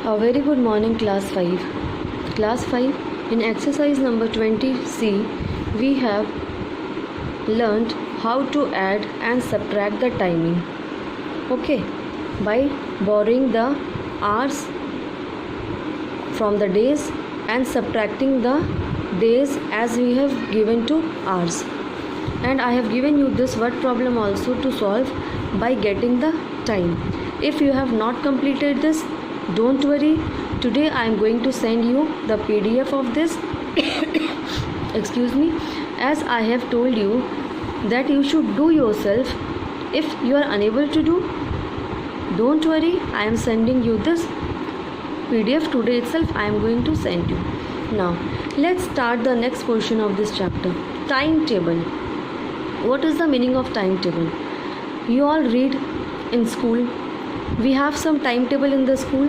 A very good morning, class 5. Class 5, in exercise number 20C, we have learned how to add and subtract the timing. Okay, by borrowing the hours from the days and subtracting the days as we have given to hours. And I have given you this word problem also to solve by getting the time. If you have not completed this, don't worry. Today I am going to send you the PDF of this. Excuse me. As I have told you that you should do yourself. If you are unable to do, don't worry. I am sending you this PDF today itself. I am going to send you. Now let's start the next portion of this chapter. Timetable. What is the meaning of timetable? You all read in school. We have some timetable in the school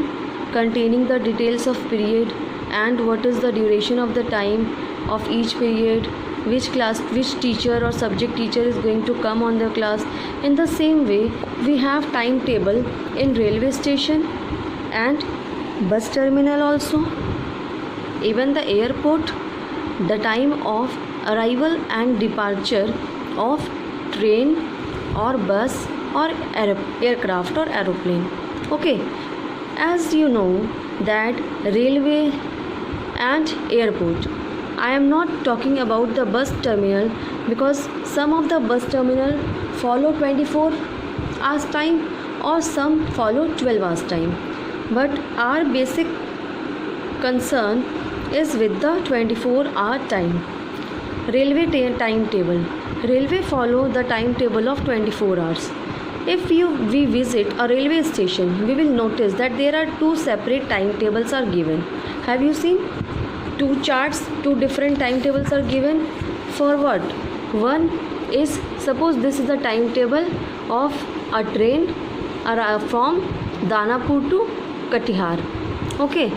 containing the details of period and what is the duration of the time of each period, which class, which teacher or subject teacher is going to come on the class. In the same way, we have timetable in railway station and bus terminal also. Even the airport, the time of arrival and departure of train or bus or aircraft or aeroplane. Okay, as you know that railway and airport, I am not talking about the bus terminal because some of the bus terminal follow 24 hours time or some follow 12 hours time, but our basic concern is with the 24-hour time. Railway timetable. Railway follow the timetable of 24 hours. If we visit a railway station, we will notice that there are two separate timetables are given. Have you seen? Two charts, two different timetables are given. For what? One is, suppose this is the timetable of a train from Danapur to Katihar. Okay.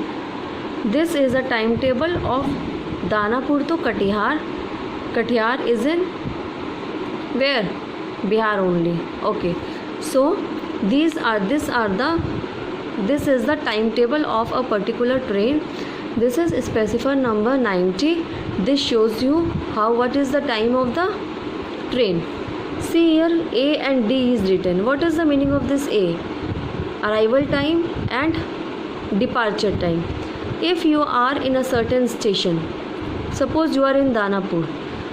This is a timetable of Danapur to Katihar. Katihar is in where? Bihar only. Okay. So this is the timetable of a particular train. This is specifier number 90. This shows you what is the time of the train. See here, A and D is written. What is the meaning of this A? Arrival time and departure time. If you are in a certain station, suppose you are in Danapur,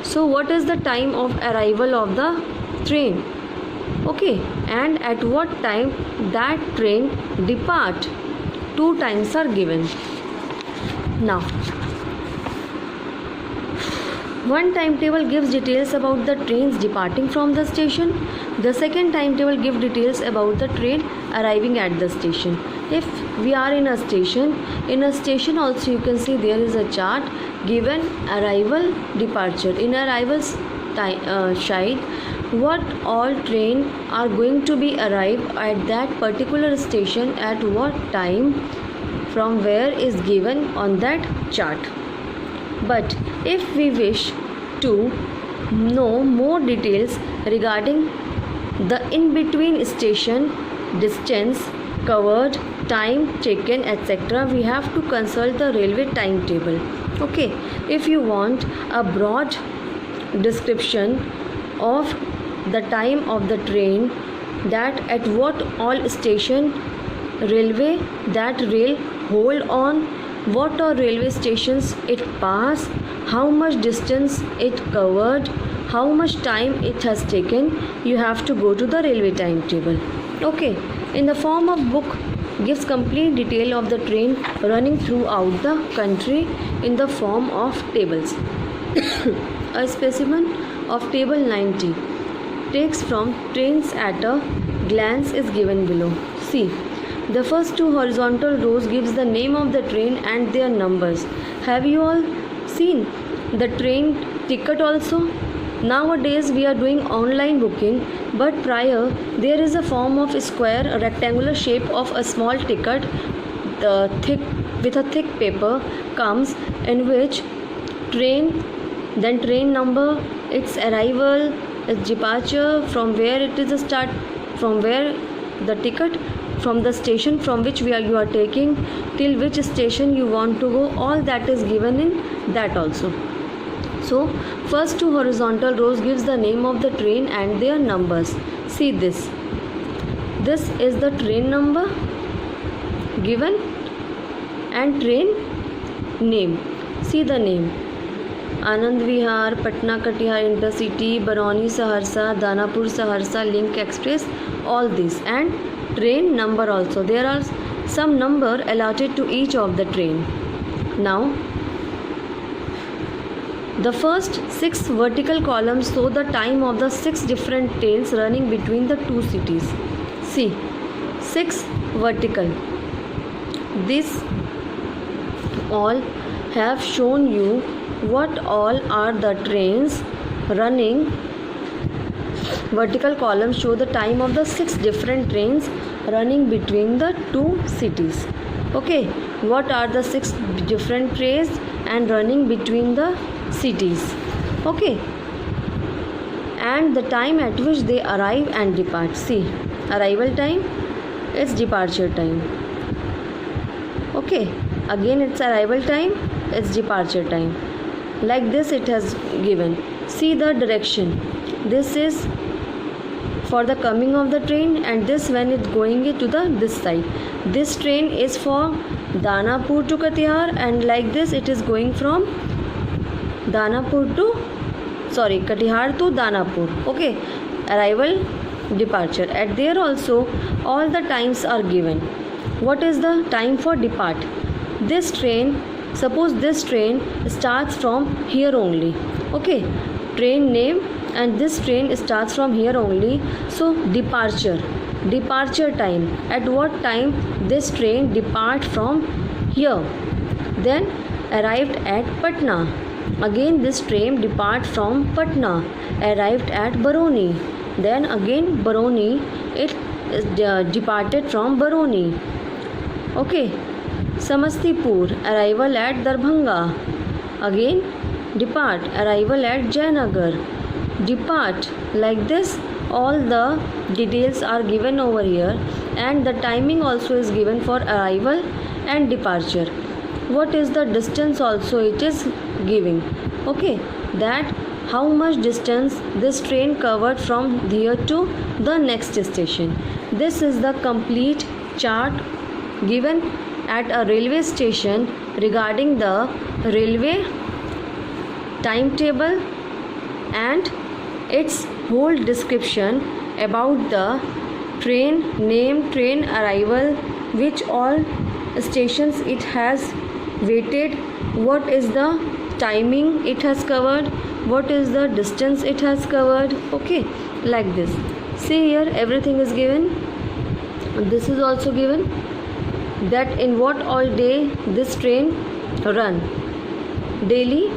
so what is the time of arrival of the train? Okay, and at what time that train depart? Two times are given. Now, one timetable gives details about the trains departing from the station. The second timetable gives details about the train arriving at the station. If we are in a station also you can see there is a chart given arrival, departure. In arrivals side, what all train are going to be arrived at that particular station at what time, from where is given on that chart. But if we wish to know more details regarding the in-between station, distance covered, time taken, etc., we have to consult the railway timetable. Okay, if you want a broad description of the time of the train, that at what all station railway that rail hold on, what all railway stations it pass, how much distance it covered, how much time it has taken, you have to go to the railway timetable. Okay, in the form of book, gives complete detail of the train running throughout the country in the form of tables. A specimen of table 90 takes from trains at a glance is given below. See, the first two horizontal rows gives the name of the train and their numbers. Have you all seen the train ticket also? Nowadays we are doing online booking, but prior there is a form of square, a rectangular shape of a small ticket, with a thick paper comes, in which train, then train number, its arrival, its departure, from where it is a start, from where the ticket, from the station from which you are taking till which station you want to go, all that is given in that also. So first two horizontal rows gives the name of the train and their numbers. See this is the train number given and train name. See the name: Anand Vihar, Patna Katihar Intercity, Barauni Saharsa, Danapur Saharsa Link Express, all this, and train number also. There are some number allotted to each of the train. Now the first 6 vertical columns show the time of the 6 different trains running between the two cities. See, 6 vertical. This all have shown you what all are the trains running. Vertical columns show the time of the 6 different trains running between the two cities. Okay, what are the 6 different trains and running between the cities? Okay, and the time at which they arrive and depart. See, arrival time, it's departure time. Okay, again it's arrival time, it's departure time. Like this it has given. See the direction. This is for the coming of the train, and this when it's going to the this side. This train is for Danapur to Katihar, and like this it is going from Katihar to Danapur. Okay, arrival, departure. At there also all the times are given. What is the time for depart? This train, suppose this train starts from here only. Okay, train name, and this train starts from here only. So departure time, at what time this train depart from here. Then arrived at Patna. Again this train depart from Patna, arrived at Barauni. Then again Barauni, it departed from Barauni. Okay, Samastipur, arrival at Darbhanga. Again depart, arrival at Jayanagar. Depart, like this all the details are given over here, and the timing also is given for arrival and departure. What is the distance also it is giving. Okay, that how much distance this train covered from here to the next station. This is the complete chart given at a railway station regarding the railway timetable and its whole description about the train name, train arrival, which all stations it has waited, what is the timing it has covered, what is the distance it has covered. Okay, like this. See here, everything is given. This is also given, that in what all day this train run, daily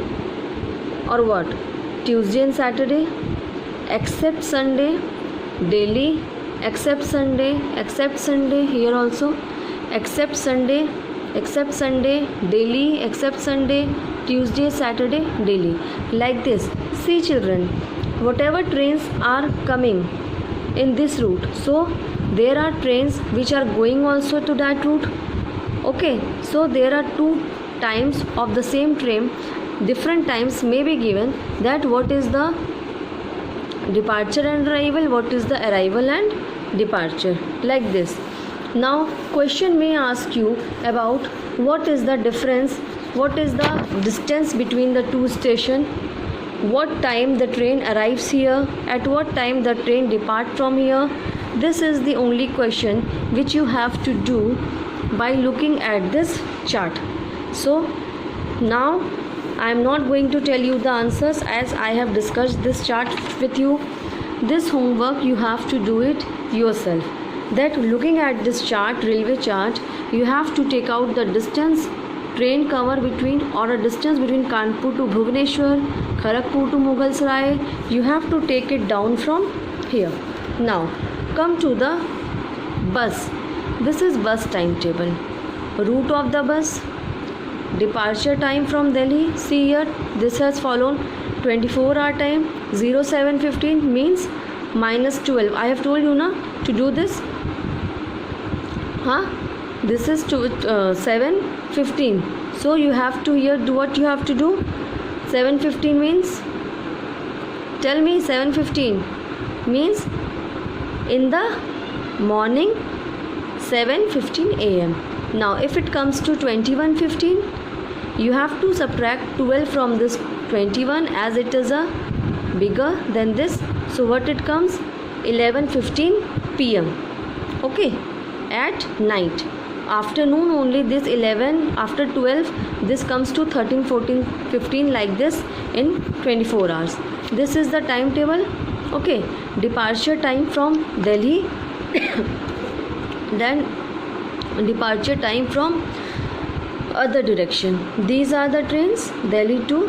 or what, Tuesday and Saturday, except Sunday, daily, except Sunday, here also, except Sunday, daily, except Sunday, Tuesday, Saturday, daily. Like this. See children, whatever trains are coming in this route, so there are trains which are going also to that route. Okay, so there are 2 times of the same train, different times may be given, that what is the departure and arrival, what is the arrival and departure, like this. Now question may ask you about what is the difference, what is the distance between the 2 stations, what time the train arrives here, at what time the train depart from here. This is the only question which you have to do by looking at this chart. So now I am not going to tell you the answers, as I have discussed this chart with you. This homework you have to do it yourself. That looking at this chart, railway chart, you have to take out the distance train cover between, or a distance between Kanpur to Bhubaneswar, Kharagpur to Mughalsarai. You have to take it down from here. Now come to the bus. This is bus timetable. Route of the bus, departure time from Delhi. See here, this has followed 24-hour time. 07:15 means -12. I have told you na to do this. This is 7:15. So you have to here do what you have to do. 7:15 means, tell me, 7:15 means in the morning, 7:15 a.m. Now if it comes to 21:15, you have to subtract 12 from this 21 as it is a bigger than this. So what it comes? 11:15 p.m. Okay, at night. Afternoon only this 11, after 12 this comes to 13, 14, 15, like this in 24 hours. This is the timetable. Okay, departure time from Delhi then departure time from other direction. These are the trains: Delhi to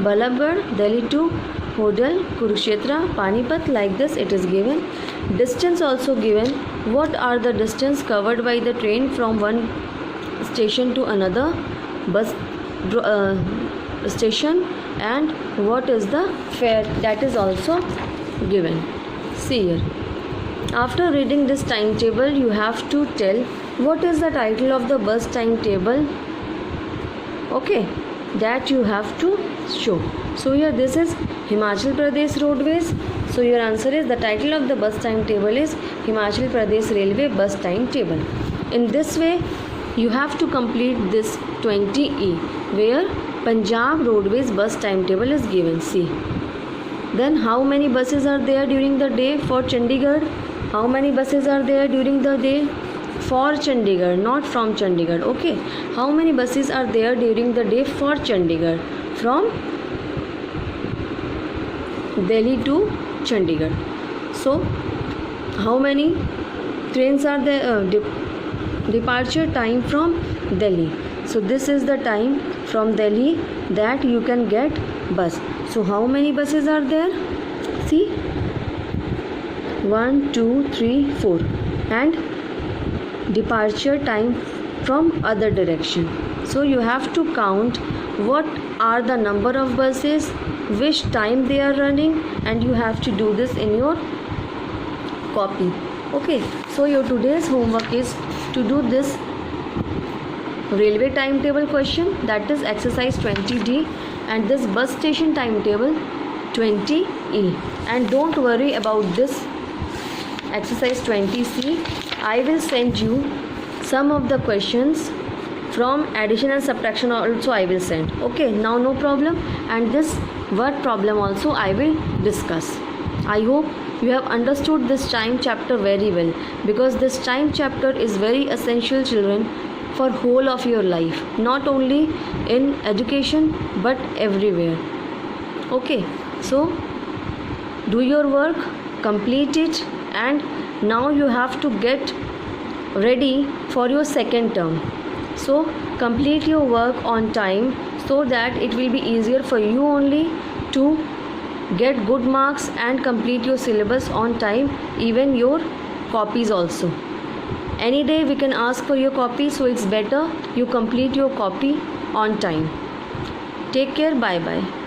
Balabgarh, Delhi to Hodal, Kurukshetra, Panipat, like this it is given. Distance also given. What are the distance covered by the train from one station to another bus station, and what is the fare, that is also given. See here. After reading this timetable, you have to tell what is the title of the bus timetable. Okay, that you have to show. So here this is Himachal Pradesh Roadways. So your answer is, the title of the bus timetable is Himachal Pradesh Railway bus timetable. In this way you have to complete this 20E where Punjab Roadways bus timetable is given. See, then how many buses are there during the day for Chandigarh? How many buses are there during the day for Chandigarh, not from Chandigarh? Okay, how many buses are there during the day for Chandigarh? From Delhi to Chandigarh. So how many trains are there? Departure time from Delhi. So this is the time from Delhi that you can get bus. So how many buses are there? See, 1, 2, 3, 4. And departure time from other direction. So you have to count what are the number of buses, which time they are running, and you have to do this in your copy. Okay, so your today's homework is to do this railway timetable question, that is exercise 20D, and this bus station timetable 20E. And don't worry about this exercise 20C. I will send you some of the questions from addition and subtraction also I will send. Okay, now no problem. And this word problem also I will discuss. I hope you have understood this time chapter very well, because this time chapter is very essential, children, for whole of your life, not only in education but everywhere. Okay, so do your work, complete it, and now you have to get ready for your second term. So complete your work on time so that it will be easier for you only to get good marks and complete your syllabus on time, even your copies also. Any day we can ask for your copy, so it's better you complete your copy on time. Take care. Bye bye.